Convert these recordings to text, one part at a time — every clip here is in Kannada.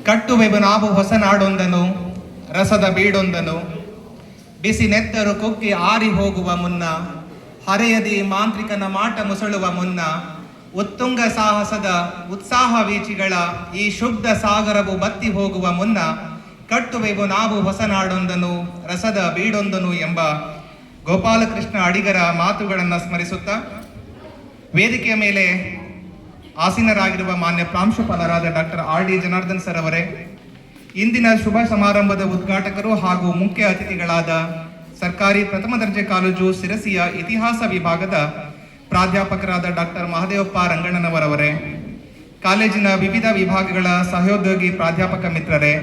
ಕಟ್ಟುವೆವು ನಾವು ಹೊಸನಾಡೊಂದನು ರಸದ ಬೀಡೊಂದನು, ಬಿಸಿ ನೆತ್ತರು ಕುಕ್ಕಿ ಆರಿ ಹೋಗುವ ಮುನ್ನ, ಹರೆಯದಿ ಮಾಂತ್ರಿಕನ ಮಾಟ ಮುಸುಳುವ ಮುನ್ನ, ಉತ್ತುಂಗ ಸಾಹಸದ ಉತ್ಸಾಹ ವೀಚಿಗಳ ಈ ಶುದ್ಧ ಸಾಗರವು ಬತ್ತಿ ಹೋಗುವ ಮುನ್ನ, ಕಟ್ಟುವೆವು ನಾವು ಹೊಸನಾಡೊಂದನು ರಸದ ಬೀಡೊಂದನು ಎಂಬ ಗೋಪಾಲಕೃಷ್ಣ ಅಡಿಗರ ಮಾತುಗಳನ್ನು ಸ್ಮರಿಸುತ್ತಾ, ವೇದಿಕೆಯ ಮೇಲೆ ಆಸೀನರಾಗಿರುವ ಮಾನ್ಯ ಪ್ರಾಂಶುಪಾಲರಾದ ಡಾಕ್ಟರ್ R.D. ಜನಾರ್ದನ್ ಸರ್ ಅವರೇ, ಇಂದಿನ ಶುಭ ಸಮಾರಂಭದ ಉದ್ಘಾಟಕರು ಹಾಗೂ ಮುಖ್ಯ ಅತಿಥಿಗಳಾದ ಸರ್ಕಾರಿ ಪ್ರಥಮ ದರ್ಜೆ ಕಾಲೇಜು ಸಿರಸಿಯ ಇತಿಹಾಸ ವಿಭಾಗದ ಪ್ರಾಧ್ಯಾಪಕರಾದ ಡಾಕ್ಟರ್ ಮಹದೇವಪ್ಪ ರಂಗಣ್ಣನವರವರೇ, ಕಾಲೇಜಿನ ವಿವಿಧ ವಿಭಾಗಗಳ ಸಹೋದ್ಯೋಗಿ ಪ್ರಾಧ್ಯಾಪಕ ಮಿತ್ರರೇ,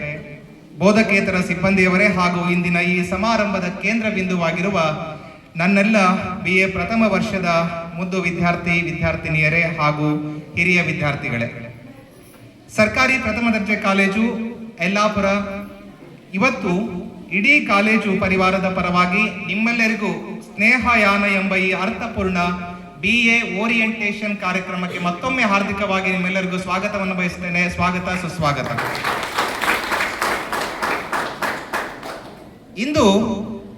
ಬೋಧಕೇತರ ಸಿಬ್ಬಂದಿಯವರೇ ಹಾಗೂ ಇಂದಿನ ಈ ಸಮಾರಂಭದ ಕೇಂದ್ರ ಬಿಂದುವಾಗಿರುವ ನನ್ನೆಲ್ಲ BA ಪ್ರಥಮ ವರ್ಷದ ಮುದ್ದು ವಿದ್ಯಾರ್ಥಿನಿಯರೇ ಹಾಗೂ ಹಿರಿಯ ವಿದ್ಯಾರ್ಥಿಗಳೇ, ಸರ್ಕಾರಿ ಪ್ರಥಮ ದರ್ಜೆ ಕಾಲೇಜು ಯಲ್ಲಾಪುರ ಇವತ್ತು ಇಡೀ ಕಾಲೇಜು ಪರಿವಾರದ ಪರವಾಗಿ ನಿಮ್ಮೆಲ್ಲರಿಗೂ ಸ್ನೇಹಯಾನ ಎಂಬ ಈ ಅರ್ಥಪೂರ್ಣ BA ಓರಿಯೆಂಟೇಷನ್ ಕಾರ್ಯಕ್ರಮಕ್ಕೆ ಮತ್ತೊಮ್ಮೆ ಹಾರ್ದಿಕವಾಗಿ ನಿಮ್ಮೆಲ್ಲರಿಗೂ ಸ್ವಾಗತವನ್ನು ಬಯಸ್ತೇನೆ. ಸ್ವಾಗತ ಸುಸ್ವಾಗತ. ಇಂದು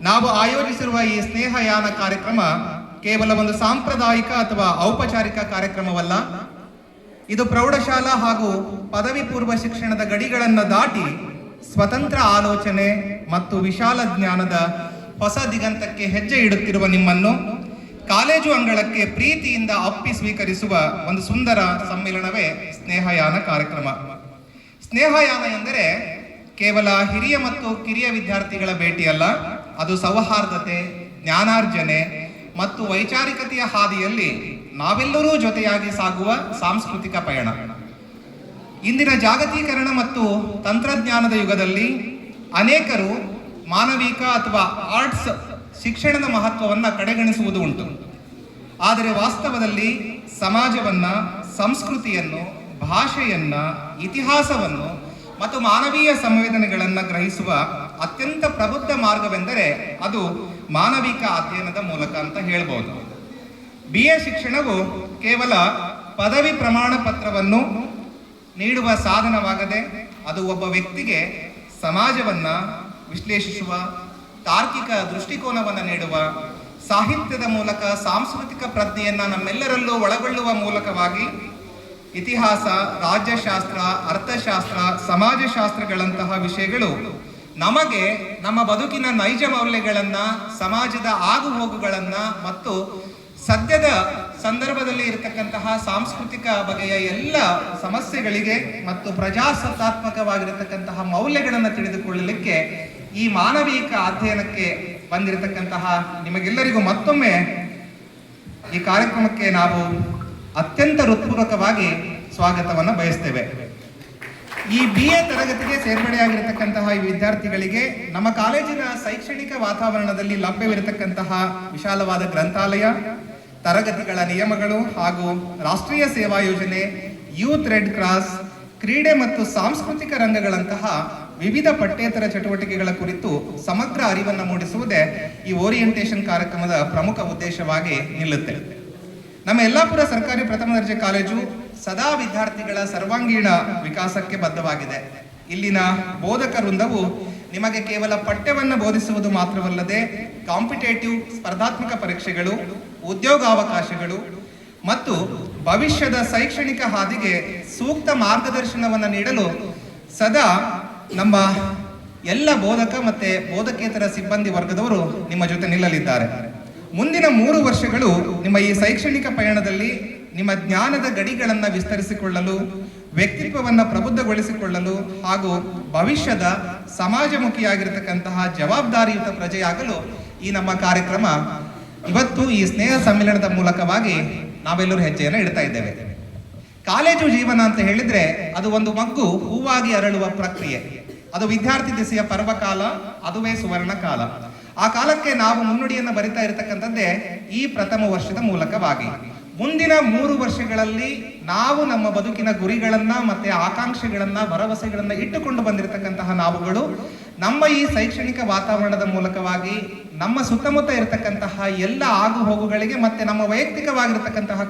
ನಾವು ಆಯೋಜಿಸಿರುವ ಈ ಸ್ನೇಹಯಾನ ಕಾರ್ಯಕ್ರಮ ಕೇವಲ ಒಂದು ಸಾಂಪ್ರದಾಯಿಕ ಅಥವಾ ಔಪಚಾರಿಕ ಕಾರ್ಯಕ್ರಮವಲ್ಲ. ಇದು ಪ್ರೌಢಶಾಲಾ ಹಾಗೂ ಪದವಿ ಪೂರ್ವ ಶಿಕ್ಷಣದ ಗಡಿಗಳನ್ನು ದಾಟಿ ಸ್ವತಂತ್ರ ಆಲೋಚನೆ ಮತ್ತು ವಿಶಾಲ ಜ್ಞಾನದ ಹೊಸ ದಿಗಂತಕ್ಕೆ ಹೆಜ್ಜೆ ಇಡುತ್ತಿರುವ ನಿಮ್ಮನ್ನು ಕಾಲೇಜು ಅಂಗಳಕ್ಕೆ ಪ್ರೀತಿಯಿಂದ ಅಪ್ಪಿ ಸ್ವೀಕರಿಸುವ ಒಂದು ಸುಂದರ ಸಮ್ಮಿಲನವೇ ಸ್ನೇಹಯಾನ ಕಾರ್ಯಕ್ರಮ. ಸ್ನೇಹಯಾನ ಎಂದರೆ ಕೇವಲ ಹಿರಿಯ ಮತ್ತು ಕಿರಿಯ ವಿದ್ಯಾರ್ಥಿಗಳ ಭೇಟಿಯಲ್ಲ, ಅದು ಸೌಹಾರ್ದತೆ, ಜ್ಞಾನಾರ್ಜನೆ ಮತ್ತು ವೈಚಾರಿಕತೆಯ ಹಾದಿಯಲ್ಲಿ ನಾವೆಲ್ಲರೂ ಜೊತೆಯಾಗಿ ಸಾಗುವ ಸಾಂಸ್ಕೃತಿಕ ಪಯಣ. ಇಂದಿನ ಜಾಗತೀಕರಣ ಮತ್ತು ತಂತ್ರಜ್ಞಾನದ ಯುಗದಲ್ಲಿ ಅನೇಕರು ಮಾನವಿಕ ಅಥವಾ ಆರ್ಟ್ಸ್ ಶಿಕ್ಷಣದ ಮಹತ್ವವನ್ನು ಕಡೆಗಣಿಸುವುದು ಉಂಟು. ಆದರೆ ವಾಸ್ತವದಲ್ಲಿ ಸಮಾಜವನ್ನು, ಸಂಸ್ಕೃತಿಯನ್ನು, ಭಾಷೆಯನ್ನು, ಇತಿಹಾಸವನ್ನು ಮತ್ತು ಮಾನವೀಯ ಸಂವೇದನೆಗಳನ್ನು ಗ್ರಹಿಸುವ ಅತ್ಯಂತ ಪ್ರಬುದ್ಧ ಮಾರ್ಗವೆಂದರೆ ಅದು ಮಾನವಿಕ ಅಧ್ಯಯನದ ಮೂಲಕ ಅಂತ ಹೇಳ್ಬೋದು. BA ಶಿಕ್ಷಣವು ಕೇವಲ ಪದವಿ ಪ್ರಮಾಣ ಪತ್ರವನ್ನು ನೀಡುವ ಸಾಧನವಾಗದೆ ಅದು ಒಬ್ಬ ವ್ಯಕ್ತಿಗೆ ಸಮಾಜವನ್ನು ವಿಶ್ಲೇಷಿಸುವ, ತಾರ್ಕಿಕ ದೃಷ್ಟಿಕೋನವನ್ನು ನೀಡುವ, ಸಾಹಿತ್ಯದ ಮೂಲಕ ಸಾಂಸ್ಕೃತಿಕ ಪ್ರಜ್ಞೆಯನ್ನು ನಮ್ಮೆಲ್ಲರಲ್ಲೂ ಒಳಗೊಳ್ಳುವ ಮೂಲಕವಾಗಿ ಇತಿಹಾಸ, ರಾಜ್ಯಶಾಸ್ತ್ರ, ಅರ್ಥಶಾಸ್ತ್ರ, ಸಮಾಜಶಾಸ್ತ್ರಗಳಂತಹ ವಿಷಯಗಳು ನಮಗೆ ನಮ್ಮ ಬದುಕಿನ ನೈಜ ಮೌಲ್ಯಗಳನ್ನು, ಸಮಾಜದ ಆಗುಹೋಗುಗಳನ್ನು ಮತ್ತು ಸದ್ಯದ ಸಂದರ್ಭದಲ್ಲಿ ಇರತಕ್ಕಂತಹ ಸಾಂಸ್ಕೃತಿಕ ಬಗೆಯ ಎಲ್ಲ ಸಮಸ್ಯೆಗಳಿಗೆ ಮತ್ತು ಪ್ರಜಾಸತ್ತಾತ್ಮಕವಾಗಿರತಕ್ಕಂತಹ ಮೌಲ್ಯಗಳನ್ನು ತಿಳಿದುಕೊಳ್ಳಲಿಕ್ಕೆ ಈ ಮಾನವಿಕ ಅಧ್ಯಯನಕ್ಕೆ ಬಂದಿರತಕ್ಕಂತಹ ನಿಮಗೆಲ್ಲರಿಗೂ ಮತ್ತೊಮ್ಮೆ ಈ ಕಾರ್ಯಕ್ರಮಕ್ಕೆ ನಾವು ಅತ್ಯಂತ ಹೃತ್ಪೂರ್ವಕವಾಗಿ ಸ್ವಾಗತವನ್ನು ಬಯಸ್ತೇವೆ. ಈ BA ತರಗತಿಗೆ ಸೇರ್ಪಡೆಯಾಗಿರತಕ್ಕಂತಹ ಈ ವಿದ್ಯಾರ್ಥಿಗಳಿಗೆ ನಮ್ಮ ಕಾಲೇಜಿನ ಶೈಕ್ಷಣಿಕ ವಾತಾವರಣದಲ್ಲಿ ಲಭ್ಯವಿರತಕ್ಕಂತಹ ವಿಶಾಲವಾದ ಗ್ರಂಥಾಲಯ, ತರಗತಿಗಳ ನಿಯಮಗಳು ಹಾಗೂ ರಾಷ್ಟ್ರೀಯ ಸೇವಾ ಯೋಜನೆ, ಯೂತ್ ರೆಡ್ ಕ್ರಾಸ್, ಕ್ರೀಡೆ ಮತ್ತು ಸಾಂಸ್ಕೃತಿಕ ರಂಗಗಳಂತಹ ವಿವಿಧ ಪಠ್ಯೇತರ ಚಟುವಟಿಕೆಗಳ ಕುರಿತು ಸಮಗ್ರ ಅರಿವನ್ನು ಮೂಡಿಸುವುದೇ ಈ ಓರಿಯೆಂಟೇಷನ್ ಕಾರ್ಯಕ್ರಮದ ಪ್ರಮುಖ ಉದ್ದೇಶವಾಗಿ ನಿಲ್ಲುತ್ತೆ. ನಮ್ಮ ಯಲ್ಲಾಪುರ ಸರ್ಕಾರಿ ಪ್ರಥಮ ದರ್ಜೆ ಕಾಲೇಜು ಸದಾ ವಿದ್ಯಾರ್ಥಿಗಳ ಸರ್ವಾಂಗೀಣ ವಿಕಾಸಕ್ಕೆ ಬದ್ಧವಾಗಿದೆ. ಇಲ್ಲಿನ ಬೋಧಕ ವೃಂದವು ನಿಮಗೆ ಕೇವಲ ಪಠ್ಯವನ್ನು ಬೋಧಿಸುವುದು ಮಾತ್ರವಲ್ಲದೆ ಕಾಂಪಿಟೇಟಿವ್ ಸ್ಪರ್ಧಾತ್ಮಕ ಪರೀಕ್ಷೆಗಳು, ಉದ್ಯೋಗಾವಕಾಶಗಳು ಮತ್ತು ಭವಿಷ್ಯದ ಶೈಕ್ಷಣಿಕ ಹಾದಿಗೆ ಸೂಕ್ತ ಮಾರ್ಗದರ್ಶನವನ್ನು ನೀಡಲು ಸದಾ ನಮ್ಮ ಎಲ್ಲ ಬೋಧಕ ಮತ್ತು ಬೋಧಕೇತರ ಸಿಬ್ಬಂದಿ ವರ್ಗದವರು ನಿಮ್ಮ ಜೊತೆ ನಿಲ್ಲಲಿದ್ದಾರೆ. ಮುಂದಿನ 3 ವರ್ಷಗಳು ನಿಮ್ಮ ಈ ಶೈಕ್ಷಣಿಕ ಪಯಣದಲ್ಲಿ ನಿಮ್ಮ ಜ್ಞಾನದ ಗಡಿಗಳನ್ನು ವಿಸ್ತರಿಸಿಕೊಳ್ಳಲು, ವ್ಯಕ್ತಿತ್ವವನ್ನು ಪ್ರಬುದ್ಧಗೊಳಿಸಿಕೊಳ್ಳಲು ಹಾಗೂ ಭವಿಷ್ಯದ ಸಮಾಜಮುಖಿಯಾಗಿರತಕ್ಕಂತಹ ಜವಾಬ್ದಾರಿಯುತ ಪ್ರಜೆಯಾಗಲು ಈ ನಮ್ಮ ಕಾರ್ಯಕ್ರಮ ಇವತ್ತು ಈ ಸ್ನೇಹ ಸಮ್ಮಿಲನದ ಮೂಲಕವಾಗಿ ನಾವೆಲ್ಲರೂ ಹೆಜ್ಜೆಯನ್ನು ಇಡ್ತಾ ಇದ್ದೇವೆ. ಕಾಲೇಜು ಜೀವನ ಅಂತ ಹೇಳಿದ್ರೆ ಅದು ಒಂದು ಮಗ್ಗು ಹೂವಾಗಿ ಅರಳುವ ಪ್ರಕ್ರಿಯೆ. ಅದು ವಿದ್ಯಾರ್ಥಿ ದಿಸೆಯ ಪರ್ವಕಾಲ, ಅದುವೇ ಸುವರ್ಣ ಕಾಲ. ಆ ಕಾಲಕ್ಕೆ ನಾವು ಮುನ್ನುಡಿಯನ್ನು ಬರಿತಾ ಇರತಕ್ಕಂಥದ್ದೇ ಈ ಪ್ರಥಮ ವರ್ಷದ ಮೂಲಕವಾಗಿ. ಮುಂದಿನ 3 ವರ್ಷಗಳಲ್ಲಿ ನಾವು ನಮ್ಮ ಬದುಕಿನ ಗುರಿಗಳನ್ನ ಮತ್ತೆ ಆಕಾಂಕ್ಷೆಗಳನ್ನ, ಭರವಸೆಗಳನ್ನ ಇಟ್ಟುಕೊಂಡು ಬಂದಿರತಕ್ಕಂತಹ ನಾವುಗಳು ನಮ್ಮ ಈ ಶೈಕ್ಷಣಿಕ ವಾತಾವರಣದ ಮೂಲಕವಾಗಿ ನಮ್ಮ ಸುತ್ತಮುತ್ತ ಇರತಕ್ಕಂತಹ ಎಲ್ಲ ಆಗು ಹೋಗುಗಳಿಗೆ ಮತ್ತೆ ನಮ್ಮ ವೈಯಕ್ತಿಕವಾಗಿರತಕ್ಕಂತಹ